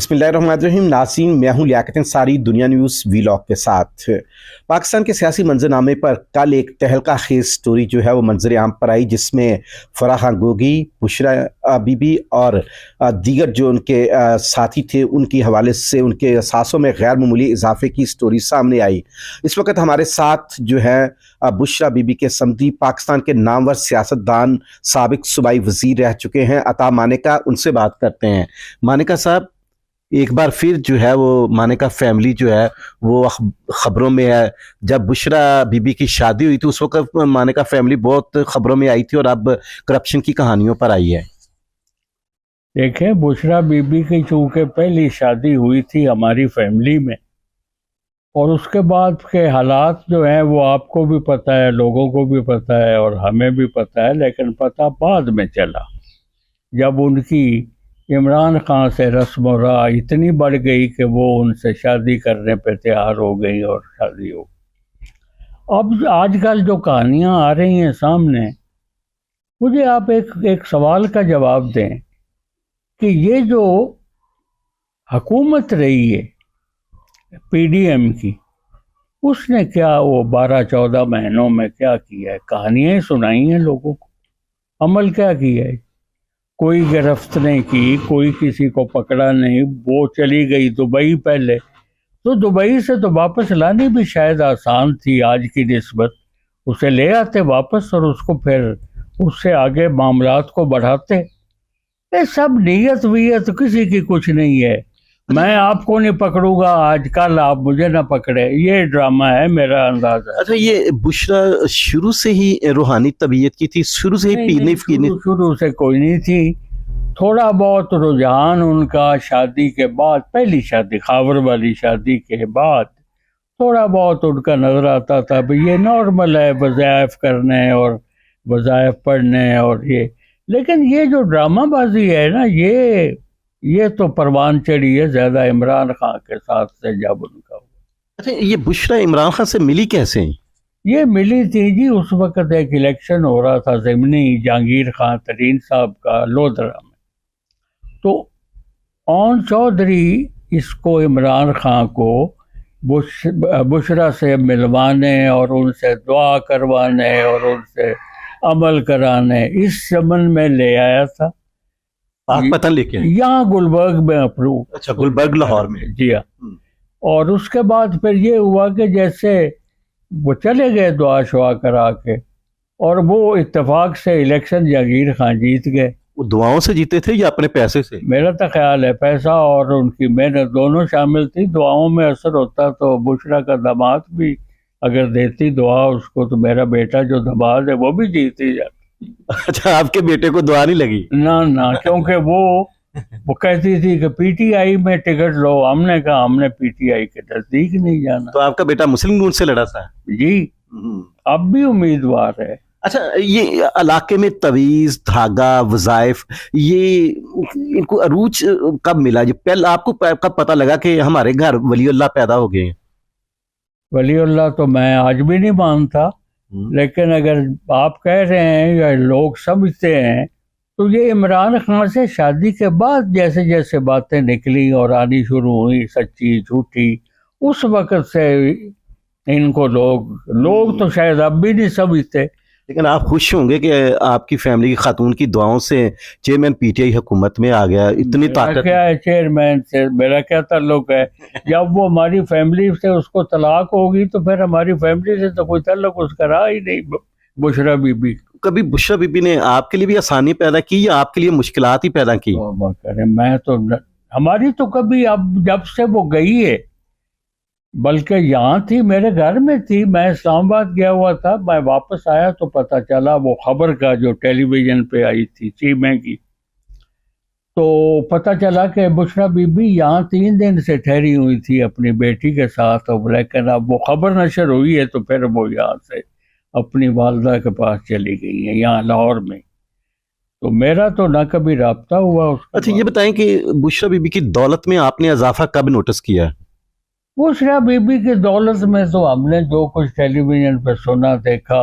بسم اللہ الرحمن الرحیم. ناظرین، میں ہوں لیاقت انصاری دنیا نیوز ویلاگ کے ساتھ. پاکستان کے سیاسی منظرنامے پر کل ایک تہلکہ خیز سٹوری جو ہے وہ منظر عام پر آئی، جس میں فراح گوگی، بشرا بی بی اور دیگر جو ان کے ساتھی تھے ان کی حوالے سے ان کے اثاثوں میں غیر معمولی اضافے کی سٹوری سامنے آئی. اس وقت ہمارے ساتھ جو ہے بشرا بی بی کے سمدی پاکستان کے نامور سیاستدان، سابق صوبائی وزیر رہ چکے ہیں عطا مانیکا، ان سے بات کرتے ہیں. مانیکا صاحب، ایک بار پھر جو ہے وہ مانیکا فیملی جو ہے وہ خبروں میں ہے. جب بشرا بی بی کی شادی ہوئی تھی اس وقت مانیکا فیملی بہت خبروں میں آئی تھی اور اب کرپشن کی کہانیوں پر آئی ہے. دیکھیں، بشرا بی بی کی چونکہ پہلی شادی ہوئی تھی ہماری فیملی میں، اور اس کے بعد کے حالات جو ہیں وہ آپ کو بھی پتہ ہے، لوگوں کو بھی پتہ ہے اور ہمیں بھی پتہ ہے، لیکن پتہ بعد میں چلا جب ان کی عمران خان سے رسم و راہ اتنی بڑھ گئی کہ وہ ان سے شادی کرنے پہ تیار ہو گئی اور شادی ہو. اب آج کل جو کہانیاں آ رہی ہیں سامنے، مجھے آپ ایک سوال کا جواب دیں کہ یہ جو حکومت رہی ہے پی ڈی ایم کی، اس نے کیا وہ 12-14 مہینوں میں کیا کیا ہے؟ کہانیاں سنائی ہیں لوگوں کو، عمل کیا کیا ہے؟ کوئی گرفت نہیں کی، کوئی کسی کو پکڑا نہیں. وہ چلی گئی دبئی پہلے، تو دبئی سے تو واپس لانی بھی شاید آسان تھی آج کی نسبت. اسے لے آتے واپس اور اس کو پھر اس سے آگے معاملات کو بڑھاتے. یہ سب نیت ویت کسی کی کچھ نہیں ہے. میں آپ کو نہیں پکڑوں گا آج کل، آپ مجھے نہ پکڑے، یہ ڈرامہ ہے میرا اندازہ. اچھا، یہ بشرا شروع سے ہی روحانی طبیعت کی تھی؟ شروع سے ہی پینے شروع سے کوئی نہیں تھی. تھوڑا بہت رجحان ان کا شادی کے بعد، پہلی شادی خاور والی شادی کے بعد تھوڑا بہت ان کا نظر آتا تھا بھی یہ نارمل ہے، وظائف کرنے اور وظائف پڑھنے اور یہ. لیکن یہ جو ڈرامہ بازی ہے نا، یہ تو پروان چڑھی ہے زیادہ عمران خان کے ساتھ سے جب ان کا ہوا. اچھا، یہ بشرا عمران خان سے ملی کیسے؟ یہ ملی تھی جی، اس وقت ایک الیکشن ہو رہا تھا ضمنی جہانگیر خان ترین صاحب کا لودھرا میں. تو اون چودھری اس کو عمران خان کو بشرا سے ملوانے اور ان سے دعا کروانے اور ان سے عمل کرانے اس ضمن میں لے آیا تھا. پتہ لے کے یہاں گلبرگ میں اپروو. اچھا، گلبرگ لاہور میں. جی ہاں. اور اس کے بعد پھر یہ ہوا کہ جیسے وہ چلے گئے دعا شعا کرا کے، اور وہ اتفاق سے الیکشن جہانگیر خان جیت گئے. وہ دعاؤں سے جیتے تھے یا اپنے پیسے سے؟ میرا تو خیال ہے پیسہ اور ان کی محنت دونوں شامل تھی. دعاؤں میں اثر ہوتا تو بشرا کا داماد بھی اگر دیتی دعا اس کو تو میرا بیٹا جو داماد ہے وہ بھی جیتی جاتا. اچھا، آپ کے بیٹے کو دعا نہیں لگی؟ نہ، کیونکہ وہ کہتی تھی کہ پی ٹی آئی میں ٹکٹ لو. ہم نے کہا ہم نے پی ٹی آئی کے نزدیک نہیں جانا. تو آپ کا بیٹا مسلم لیگ سے لڑا تھا؟ جی، اب بھی امیدوار ہے. اچھا، یہ علاقے میں تویز، دھاگا، وظائف، یہ ان کو عروج کب ملا؟ یہ پہلے آپ کو کب پتہ لگا کہ ہمارے گھر ولی اللہ پیدا ہو گئے ہیں؟ ولی اللہ تو میں آج بھی نہیں مانتا، لیکن اگر آپ کہہ رہے ہیں یا لوگ سمجھتے ہیں تو یہ عمران خان سے شادی کے بعد جیسے جیسے باتیں نکلی اور آنی شروع ہوئی سچی جھوٹی، اس وقت سے ان کو لوگ تو شاید اب بھی نہیں سمجھتے. لیکن آپ خوش ہوں گے کہ آپ کی فیملی کی خاتون کی دعاؤں سے چیئرمین پی ٹی آئی حکومت میں آ گیا. اتنی طاقت کیا ہے چیئرمین سے میرا کیا تعلق ہے؟ جب وہ ہماری فیملی سے اس کو طلاق ہوگی تو پھر ہماری فیملی سے تو کوئی تعلق اس کا رہا ہی نہیں. بشرا بی بی کبھی بشرا بی بی نے آپ کے لیے بھی آسانی پیدا کی یا آپ کے لیے مشکلات ہی پیدا کی؟ میں تو ہماری تو کبھی، اب جب سے وہ گئی ہے، بلکہ یہاں تھی میرے گھر میں تھی، میں اسلام آباد گیا ہوا تھا، میں واپس آیا تو پتہ چلا وہ خبر کا جو ٹیلی ویژن پہ آئی تھی چیمے کی، تو پتہ چلا کہ بشرا بی بی یہاں 3 دن سے ٹھہری ہوئی تھی اپنی بیٹی کے ساتھ. لیکن اب وہ خبر نشر ہوئی ہے تو پھر وہ یہاں سے اپنی والدہ کے پاس چلی گئی ہیں یہاں لاہور میں. تو میرا تو نہ کبھی رابطہ ہوا. اچھا، یہ بتائیں کہ بشرا بی بی کی دولت میں آپ نے اضافہ کب نوٹس کیا؟ بشرا بی بی کی دولت میں تو ہم نے جو کچھ ٹیلی ویژن پہ سنا دیکھا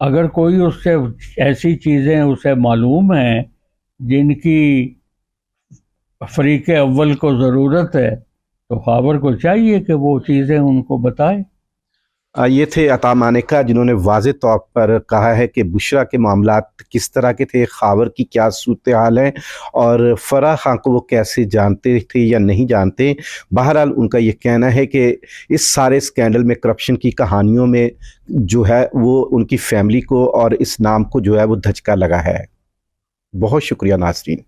اگر کوئی اس سے ایسی چیزیں اسے معلوم ہیں جن کی فریق اول کو ضرورت ہے تو خاور کو چاہیے کہ وہ چیزیں ان کو بتائے۔ یہ تھے عطا مانیکا جنہوں نے واضح طور پر کہا ہے کہ بشرا کے معاملات کس طرح کے تھے، خاور کی کیا صورتحال ہے اور فرح خان کو وہ کیسے جانتے تھے یا نہیں جانتے۔ بہرحال ان کا یہ کہنا ہے کہ اس سارے اسکینڈل میں، کرپشن کی کہانیوں میں جو ہے وہ ان کی فیملی کو اور اس نام کو جو ہے وہ دھچکا لگا ہے۔ بہت شکریہ ناظرین۔